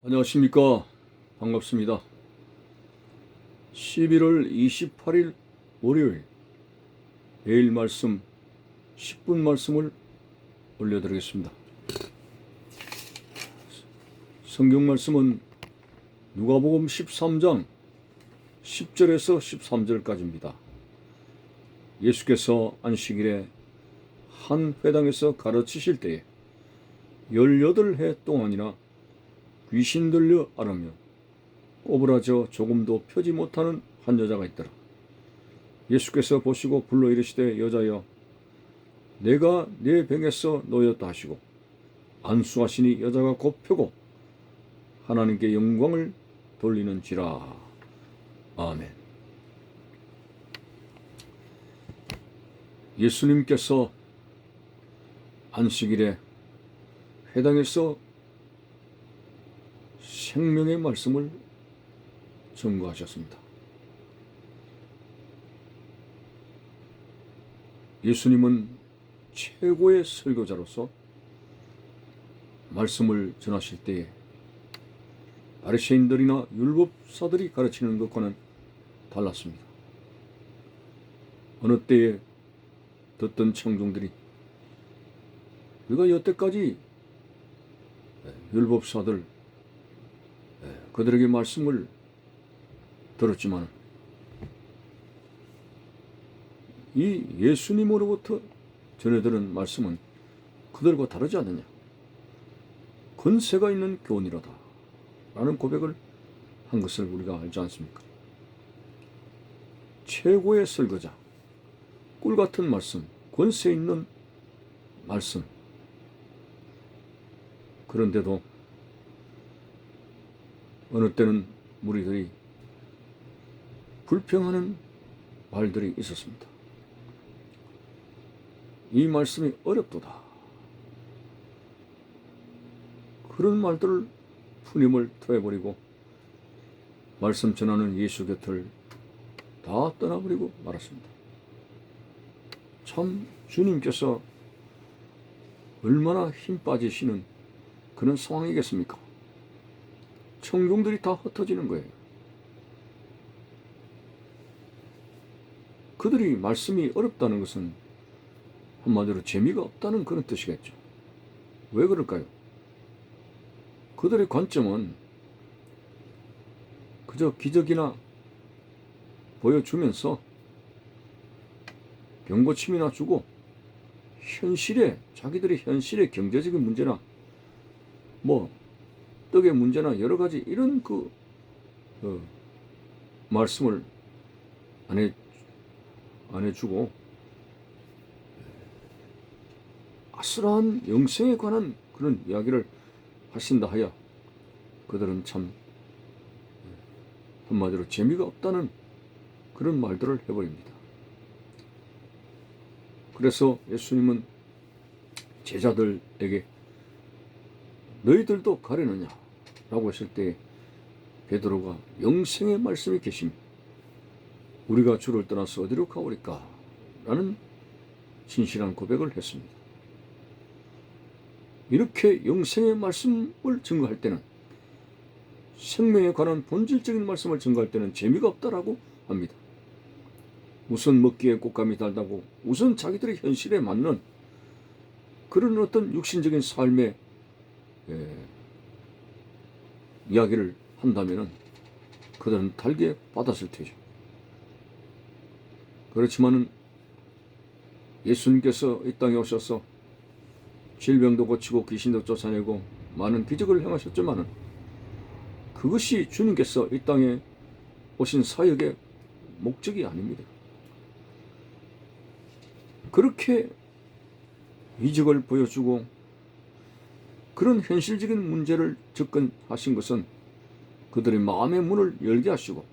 안녕하십니까. 반갑습니다. 11월 28일 월요일 매일 말씀 10분 말씀을 올려드리겠습니다. 성경 말씀은 누가복음 13장 10절에서 13절까지입니다. 예수께서 안식일에 한 회당에서 가르치실 때에 18해 동안이나 귀신 들려 앓으며 꼬부라져 조금도 펴지 못하는 한 여자가 있더라. 예수께서 보시고 불러 이르시되 여자여 내가 네 병에서 놓였다 하시고 안수하시니 여자가 곧 펴고 하나님께 영광을 돌리는지라. 아멘. 예수님께서 안식일에 회당에서 생명의 말씀을 전거하셨습니다. 예수님은 최고의 설교자로서 말씀을 전하실 때에 바리새인들이나 율법사들이 가르치는 것과는 달랐습니다. 어느 때에 듣던 청중들이 우리가 여태까지 율법사들 그들에게 말씀을 들었지만 이 예수님으로부터 전해들은 말씀은 그들과 다르지 않느냐, 권세가 있는 교훈이로다 라는 고백을 한 것을 우리가 알지 않습니까? 최고의 설교자, 꿀같은 말씀, 권세 있는 말씀. 그런데도 어느 때는 무리들이 불평하는 말들이 있었습니다. 이 말씀이 어렵도다. 그런 말들을 푸님을 토해버리고 말씀 전하는 예수 곁을 다 떠나버리고 말았습니다. 참 주님께서 얼마나 힘 빠지시는 그런 상황이겠습니까? 청중들이 다 흩어지는 거예요. 그들이 말씀이 어렵다는 것은 한마디로 재미가 없다는 그런 뜻이겠죠. 왜 그럴까요? 그들의 관점은 그저 기적이나 보여주면서 병고침이나 주고 자기들의 현실의 경제적인 문제나 떡의 문제나 여러 가지 이런 말씀을 안 해주고 아슬한 영생에 관한 그런 이야기를 하신다 하여 그들은 참 한마디로 재미가 없다는 그런 말들을 해버립니다. 그래서 예수님은 제자들에게 너희들도 가려느냐 라고 했을 때 베드로가 영생의 말씀이 계심 우리가 주를 떠나서 어디로 가오리까 라는 진실한 고백을 했습니다. 이렇게 영생의 말씀을 증거할 때는, 생명에 관한 본질적인 말씀을 증거할 때는 재미가 없다라고 합니다. 우선 먹기에 곶감이 달다고 우선 자기들의 현실에 맞는 그런 어떤 육신적인 삶의 이야기를 한다면 그들은 달게 받았을 테죠. 그렇지만은 예수님께서 이 땅에 오셔서 질병도 고치고 귀신도 쫓아내고 많은 기적을 행하셨지만은 그것이 주님께서 이 땅에 오신 사역의 목적이 아닙니다. 그렇게 이적을 보여주고 그런 현실적인 문제를 접근하신 것은 그들의 마음의 문을 열게 하시고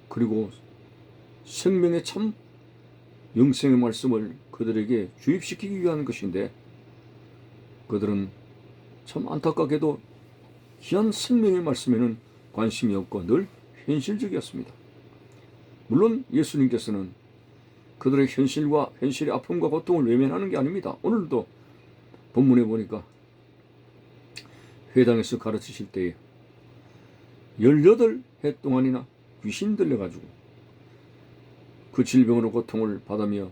그리고 생명의 참 영생의 말씀을 그들에게 주입시키기 위한 것인데 그들은 참 안타깝게도 귀한 생명의 말씀에는 관심이 없고 늘 현실적이었습니다. 물론 예수님께서는 그들의 현실의 아픔과 고통을 외면하는 게 아닙니다. 오늘도 본문에 보니까 회당에서 가르치실 때에 18해 동안이나 귀신 들려가지고 그 질병으로 고통을 받으며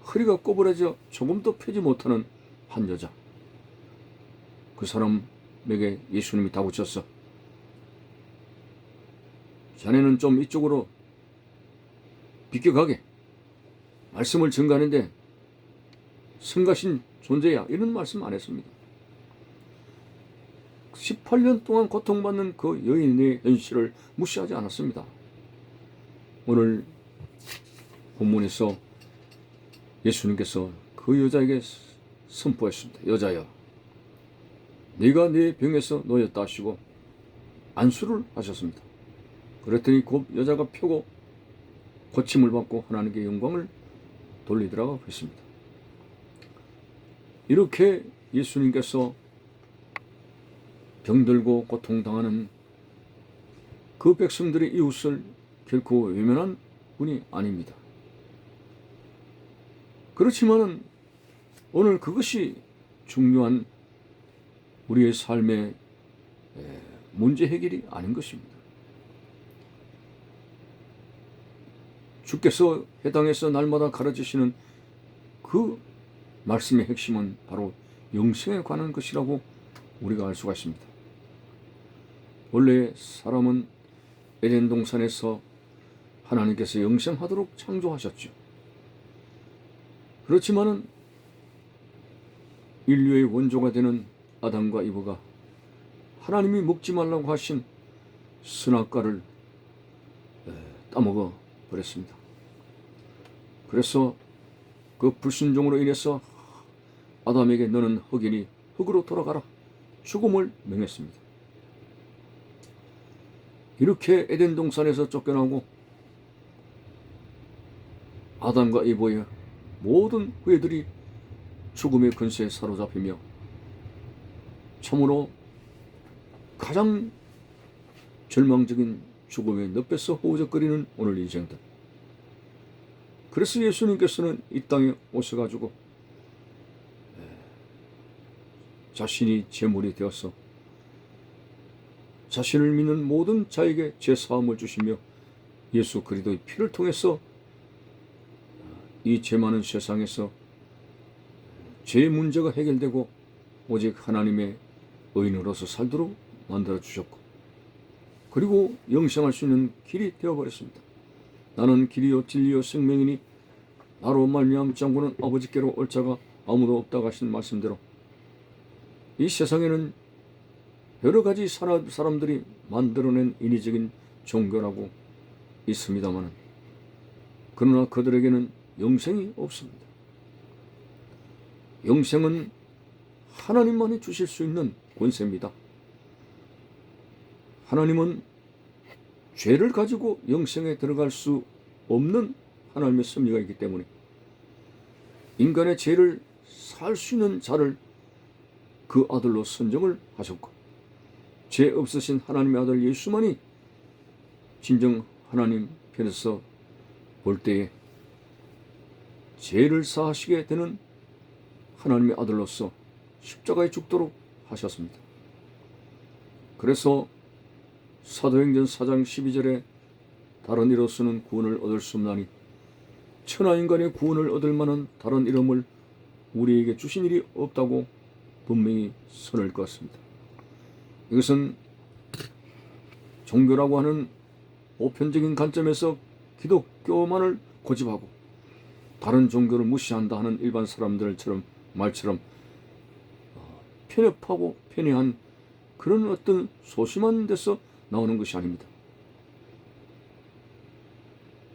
허리가 꼬부라져 조금도 펴지 못하는 한 여자, 그 사람에게 예수님이 다붙였어. 자네는 좀 이쪽으로 비껴가게, 말씀을 증거하는데 성가신 존재야, 이런 말씀 안 했습니다. 18년 동안 고통받는 그 여인의 현실을 무시하지 않았습니다. 오늘 본문에서 예수님께서 그 여자에게 선포했습니다. 여자야, 네가 네 병에서 놓였다 하시고 안수를 하셨습니다. 그랬더니 곧 여자가 펴고 고침을 받고 하나님께 영광을 돌리더라고 했습니다. 이렇게 예수님께서 병들고 고통당하는 그 백성들의 이웃을 결코 외면한 분이 아닙니다. 그렇지만 오늘 그것이 중요한 우리의 삶의 문제 해결이 아닌 것입니다. 주께서 해당에서 날마다 가르치시는 그 말씀의 핵심은 바로 영생에 관한 것이라고 우리가 알 수가 있습니다. 원래 사람은 에덴 동산에서 하나님께서 영생하도록 창조하셨죠. 그렇지만은 인류의 원조가 되는 아담과 이브가 하나님이 먹지 말라고 하신 선악과를 따먹어 버렸습니다. 그래서 그 불순종으로 인해서 아담에게 너는 흙이니 흙으로 돌아가라, 죽음을 명했습니다. 이렇게 에덴 동산에서 쫓겨나고 아담과 이브의 모든 후예들이 죽음의 근세에 사로잡히며 참으로 가장 절망적인 죽음의 늪에서 허우적거리는 오늘 인생들. 그래서 예수님께서는 이 땅에 오셔가지고 자신이 제물이 되어서 자신을 믿는 모든 자에게 죄사함을 주시며 예수 그리스도의 피를 통해서 이 죄 많은 세상에서 죄의 문제가 해결되고 오직 하나님의 의인으로서 살도록 만들어 주셨고, 그리고 영생할 수 있는 길이 되어버렸습니다. 나는 길이요 진리요 생명이니 나로 말미암지 않고는 아버지께로 올 자가 아무도 없다고 하신 말씀대로 이 세상에는 여러 가지 사람들이 만들어낸 인위적인 종교라고 있습니다만, 그러나 그들에게는 영생이 없습니다. 영생은 하나님만이 주실 수 있는 권세입니다. 하나님은 죄를 가지고 영생에 들어갈 수 없는 하나님의 섭리가 있기 때문에 인간의 죄를 살 수 있는 자를 그 아들로 선정을 하셨고, 죄 없으신 하나님의 아들 예수만이 진정 하나님 편에서 볼 때에 죄를 사하시게 되는 하나님의 아들로서 십자가에 죽도록 하셨습니다. 그래서 사도행전 4장 12절에 다른 이로서는 구원을 얻을 수 없나니 천하인간의 구원을 얻을 만한 다른 이름을 우리에게 주신 일이 없다고 분명히 선을 그었습니다. 이것은 종교라고 하는 보편적인 관점에서 기독교만을 고집하고 다른 종교를 무시한다 하는 일반 사람들처럼 말처럼 편협하고 편애한 그런 어떤 소심한 데서 나오는 것이 아닙니다.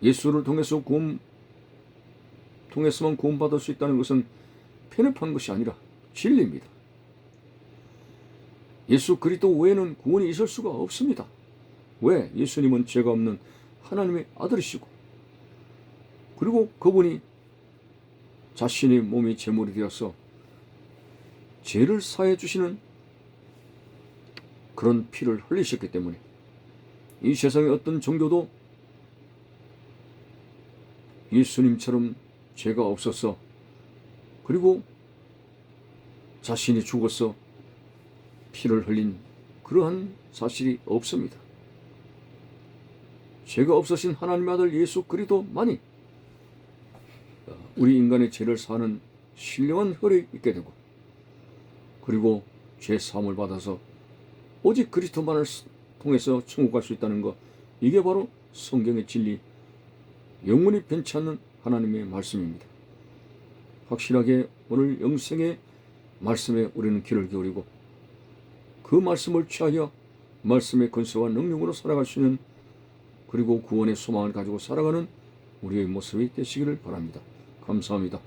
예수를 통해서만 구원받을 수 있다는 것은 편협한 것이 아니라 진리입니다. 예수 그리스도 외에는 구원이 있을 수가 없습니다. 왜? 예수님은 죄가 없는 하나님의 아들이시고, 그리고 그분이 자신의 몸이 제물이 되어서 죄를 사해 주시는 그런 피를 흘리셨기 때문에 이 세상의 어떤 종교도 예수님처럼 죄가 없어서 그리고 자신이 죽어서 피를 흘린 그러한 사실이 없습니다. 죄가 없으신 하나님의 아들 예수 그리스도만이 우리 인간의 죄를 사는 신령한 혈이 있게 되고, 그리고 죄 사함을 받아서 오직 그리스도만을 통해서 천국 갈 수 있다는 것, 이게 바로 성경의 진리, 영원히 변치 않는 하나님의 말씀입니다. 확실하게 오늘 영생의 말씀에 우리는 귀를 기울이고 그 말씀을 취하여 말씀의 권세와 능력으로 살아갈 수 있는, 그리고 구원의 소망을 가지고 살아가는 우리의 모습이 되시기를 바랍니다. 감사합니다.